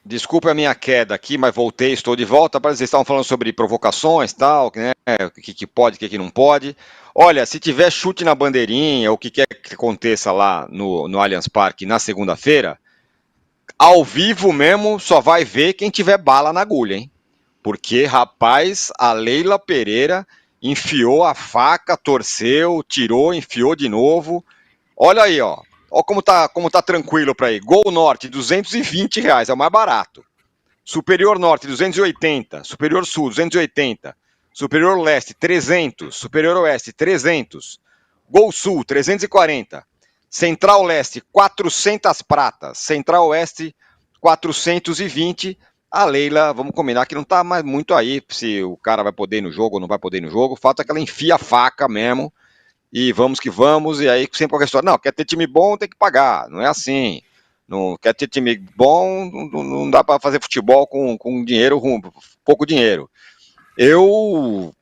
Desculpe a minha queda aqui, mas voltei, estou de volta. Vocês estavam falando sobre provocações, tal, né? O que pode, o que não pode. Olha, se tiver chute na bandeirinha, ou o que quer que aconteça lá no Allianz Parque na segunda-feira, ao vivo mesmo só vai ver quem tiver bala na agulha, hein? Porque, rapaz, a Leila Pereira enfiou a faca, torceu, tirou, enfiou de novo. Olha aí, ó. Olha como tá tranquilo para ir. Gol Norte, R$ 220, é o mais barato. Superior Norte, 280. Superior Sul, 280. Superior Leste, 300. Superior Oeste, 300. Gol Sul, 340. Central Leste, 400 pratas. Central Oeste, 420. A Leila, vamos combinar que não tá mais muito aí se o cara vai poder ir no jogo ou não vai poder ir no jogo. O fato é que ela enfia a faca mesmo. E vamos que vamos. E aí sempre a história, não, quer ter time bom, tem que pagar. Não é assim. Não quer ter time bom, não dá para fazer futebol com dinheiro, pouco dinheiro. Eu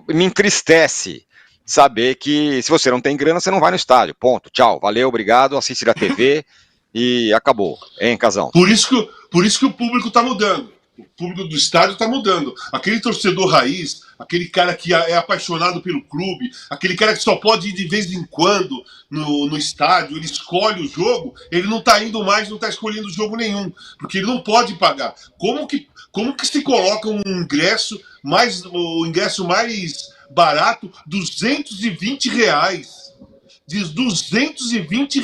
me entristece saber que se você não tem grana, você não vai no estádio. Ponto. Tchau. Valeu, obrigado. Assiste da TV e acabou. Hein, Casão? Por isso que o público está mudando. O público do estádio está mudando. Aquele torcedor raiz, aquele cara que é apaixonado pelo clube, aquele cara que só pode ir de vez em quando no estádio, ele escolhe o jogo, ele não está indo mais, não está escolhendo jogo nenhum, porque ele não pode pagar. Como que se coloca o ingresso mais barato, R$ 220? De R$ 220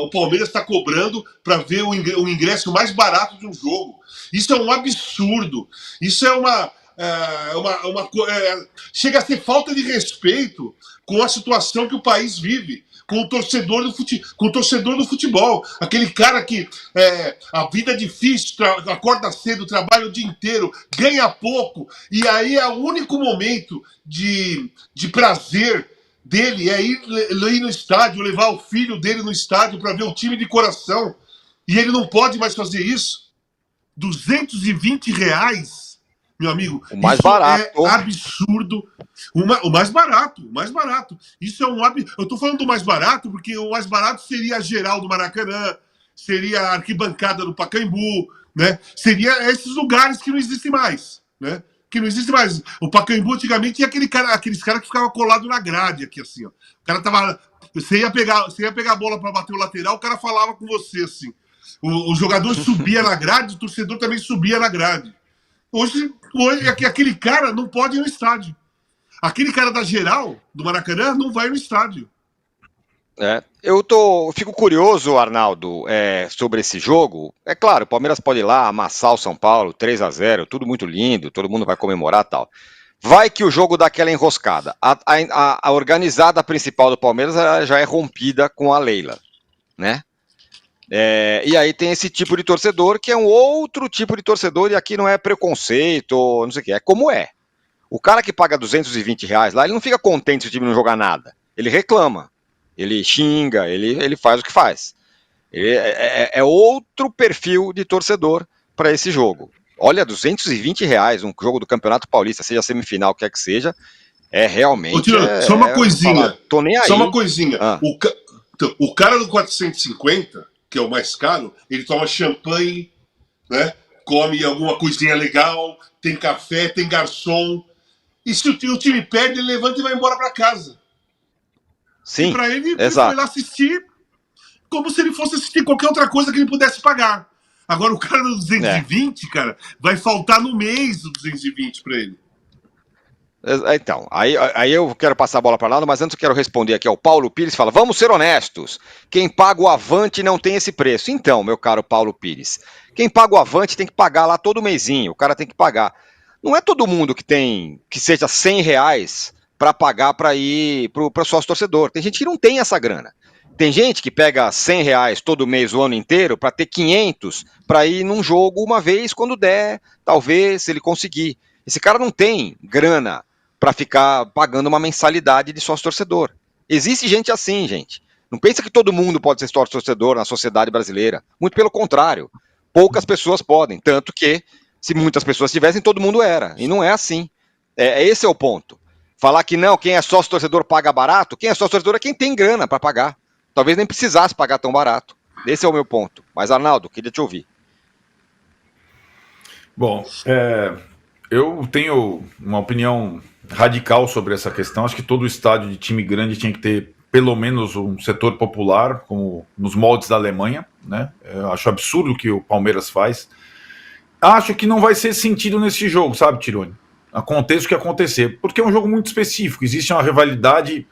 o Palmeiras está cobrando para ver o ingresso mais barato de um jogo. Isso é um absurdo. Isso é chega a ser falta de respeito com a situação que o país vive, com o torcedor do futebol. Aquele cara que a vida é difícil, acorda cedo, trabalha o dia inteiro, ganha pouco, e aí é o único momento de prazer dele é ir no estádio, levar o filho dele no estádio para ver o time de coração. E ele não pode mais fazer isso. R$ 220, meu amigo. O mais isso barato. É absurdo. O mais barato. Isso é um absurdo. Eu estou falando do mais barato porque o mais barato seria a geral do Maracanã, seria a arquibancada do Pacaembu, né? Seria esses lugares que não existem mais, né? Que não existe mais. O Pacaembu antigamente tinha aqueles caras que ficavam colados na grade aqui, assim, ó. O cara tava. Você ia pegar a bola para bater o lateral, o cara falava com você, assim. O jogador subia na grade, o torcedor também subia na grade. Hoje aquele cara não pode ir no estádio. Aquele cara da geral, do Maracanã, não vai no estádio. Eu fico curioso, Arnaldo, sobre esse jogo. É claro, o Palmeiras pode ir lá amassar o São Paulo 3-0, tudo muito lindo, todo mundo vai comemorar e tal. Vai que o jogo dá aquela enroscada. A organizada principal do Palmeiras já é rompida com a Leila, né? E aí tem esse tipo de torcedor que é um outro tipo de torcedor, e aqui não é preconceito, não sei o que, é como é. O cara que paga R$ 220 lá, ele não fica contente se o time não jogar nada. Ele reclama, ele xinga, ele faz o que faz. É outro perfil de torcedor para esse jogo. Olha, R$ 220, um jogo do Campeonato Paulista, seja semifinal, quer que seja, realmente. Só uma coisinha. Tô nem aí. Só uma coisinha. O cara do 450, que é o mais caro, ele toma champanhe, né? Come alguma coisinha legal, tem café, tem garçom. E se o time perde, ele levanta e vai embora para casa. Sim, e para ele foi lá assistir como se ele fosse assistir qualquer outra coisa que ele pudesse pagar. Agora, o cara do 220, cara, vai faltar no mês o 220 para ele. Então, aí eu quero passar a bola para lá, mas antes eu quero responder aqui ao Paulo Pires, fala, vamos ser honestos, quem paga o Avante não tem esse preço. Então, meu caro Paulo Pires, quem paga o Avante tem que pagar lá todo mêsinho, o cara tem que pagar. Não é todo mundo que seja R$ 100 para pagar para ir para o sócio torcedor, tem gente que não tem essa grana. Tem gente que pega R$ 100 todo mês o ano inteiro para ter 500 para ir num jogo uma vez quando der, talvez, se ele conseguir. Esse cara não tem grana para ficar pagando uma mensalidade de sócio-torcedor. Existe gente assim, gente. Não pensa que todo mundo pode ser sócio-torcedor na sociedade brasileira. Muito pelo contrário. Poucas pessoas podem. Tanto que, se muitas pessoas tivessem, todo mundo era. E não é assim. Esse é o ponto. Falar que não, quem é sócio-torcedor paga barato, quem é sócio-torcedor é quem tem grana para pagar. Talvez nem precisasse pagar tão barato. Esse é o meu ponto. Mas, Arnaldo, queria te ouvir. Bom, eu tenho uma opinião radical sobre essa questão. Acho que todo estádio de time grande tinha que ter pelo menos um setor popular, como nos moldes da Alemanha, né? Eu acho absurdo o que o Palmeiras faz. Acho que não vai ser sentido nesse jogo, sabe, Tironi? Aconteça o que acontecer, porque é um jogo muito específico. Existe uma rivalidade.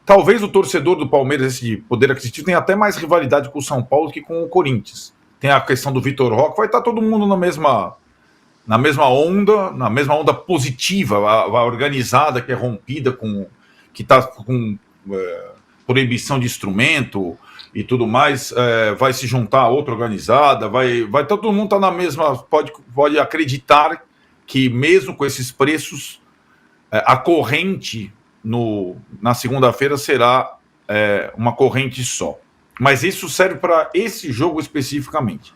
Talvez o torcedor do Palmeiras, esse de poder aquisitivo, tenha até mais rivalidade com o São Paulo que com o Corinthians. Tem a questão do Vitor Roque, vai estar todo mundo na mesma onda positiva, a organizada, que é rompida, que está com proibição de instrumento e tudo mais, vai se juntar a outra organizada, vai todo mundo estar na mesma, pode acreditar que mesmo com esses preços, a corrente na segunda-feira será uma corrente só. Mas isso serve para esse jogo especificamente.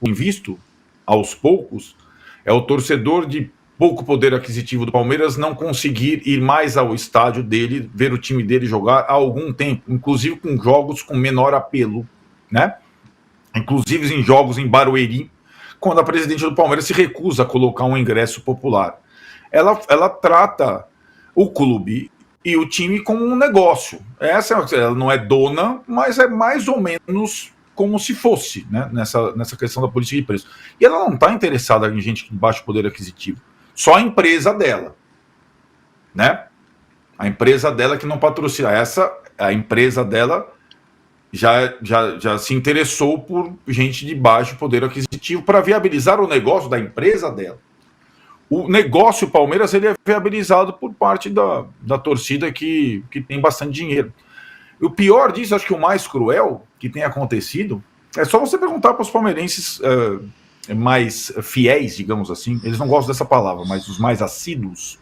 O invisto, aos poucos, é o torcedor de pouco poder aquisitivo do Palmeiras não conseguir ir mais ao estádio dele, ver o time dele jogar há algum tempo, inclusive com jogos com menor apelo, né? Inclusive em jogos em Barueri, quando a presidente do Palmeiras se recusa a colocar um ingresso popular. Ela trata o clube e o time como um negócio. Ela não é dona, mas é mais ou menos como se fosse, né, nessa questão da política de preço. E ela não está interessada em gente de baixo poder aquisitivo. Só a empresa dela. Né? A empresa dela que não patrocina. A empresa dela já se interessou por gente de baixo poder aquisitivo para viabilizar o negócio da empresa dela. O negócio Palmeiras ele é viabilizado por parte da torcida que tem bastante dinheiro. O pior disso, acho que o mais cruel que tem acontecido, é só você perguntar para os palmeirenses mais fiéis, digamos assim, eles não gostam dessa palavra, mas os mais assíduos,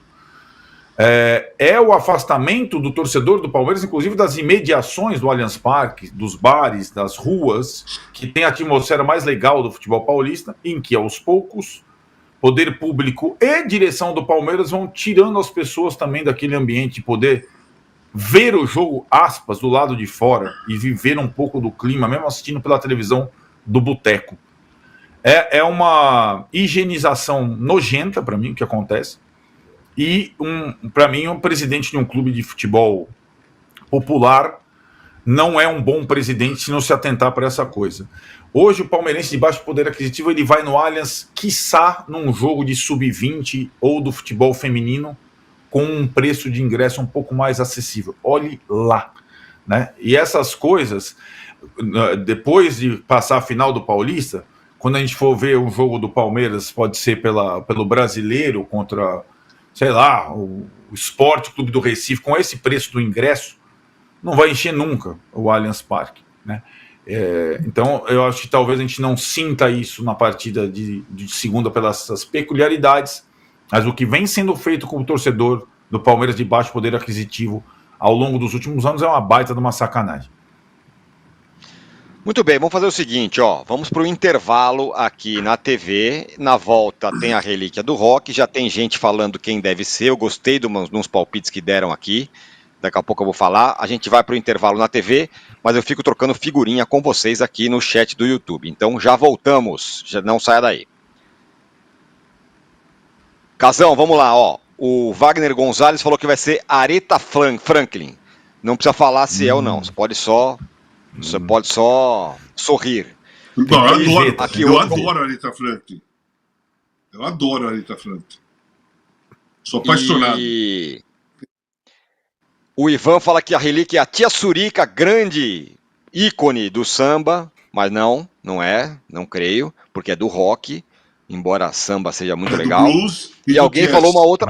é o afastamento do torcedor do Palmeiras, inclusive das imediações do Allianz Parque, dos bares, das ruas, que tem a atmosfera mais legal do futebol paulista, em que aos poucos poder público e direção do Palmeiras vão tirando as pessoas também daquele ambiente de poder ver o jogo, aspas, do lado de fora e viver um pouco do clima, mesmo assistindo pela televisão do boteco. É uma higienização nojenta para mim o que acontece. E, para mim, um presidente de um clube de futebol popular não é um bom presidente se não se atentar para essa coisa. Hoje, o palmeirense de baixo poder aquisitivo, ele vai no Allianz, quiçá num jogo de sub-20 ou do futebol feminino, com um preço de ingresso um pouco mais acessível. Olhe lá. Né? E essas coisas, depois de passar a final do Paulista, quando a gente for ver um jogo do Palmeiras, pode ser pelo Brasileiro contra, sei lá, o Sport Clube do Recife, com esse preço do ingresso, não vai encher nunca o Allianz Parque. Né? Então, eu acho que talvez a gente não sinta isso na partida de segunda pelas peculiaridades, mas o que vem sendo feito com o torcedor do Palmeiras de baixo poder aquisitivo ao longo dos últimos anos é uma baita de uma sacanagem. Muito bem, vamos fazer o seguinte, vamos para o intervalo aqui na TV. Na volta tem a relíquia do Roque, já tem gente falando quem deve ser. Eu gostei de uns palpites que deram aqui. Daqui a pouco eu vou falar. A gente vai para o intervalo na TV, mas eu fico trocando figurinha com vocês aqui no chat do YouTube. Então já voltamos, já não saia daí. Casão, vamos lá, o Wagner Gonzalez falou que vai ser Aretha Franklin. Não precisa falar se é ou não, você pode só sorrir. Não, eu adoro a Aretha Franklin. Eu adoro a Aretha Franklin. Sou apaixonado. E o Ivan fala que a relíquia é a Tia Surica, grande ícone do samba, mas não é, não creio, porque é do rock. Embora samba seja muito legal. Do blues e alguém jazz. Falou uma outra.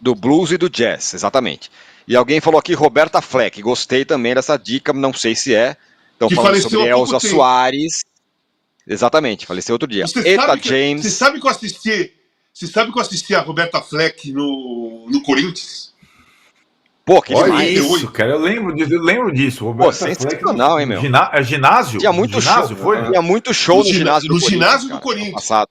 Do blues e do jazz, exatamente. E alguém falou aqui Roberta Fleck. Gostei também dessa dica, não sei se é. Estão falando sobre Elza Soares. Exatamente, faleceu outro dia. Eta James. Você sabe que eu assisti a Roberta Fleck no Corinthians? Pô, que demais. Isso, cara, eu lembro disso. Pô, sensacional, hein, meu? Ginásio? Tinha muito ginásio, show. Tinha muito show no ginásio do Corinthians. No ginásio do Corinthians. Passado.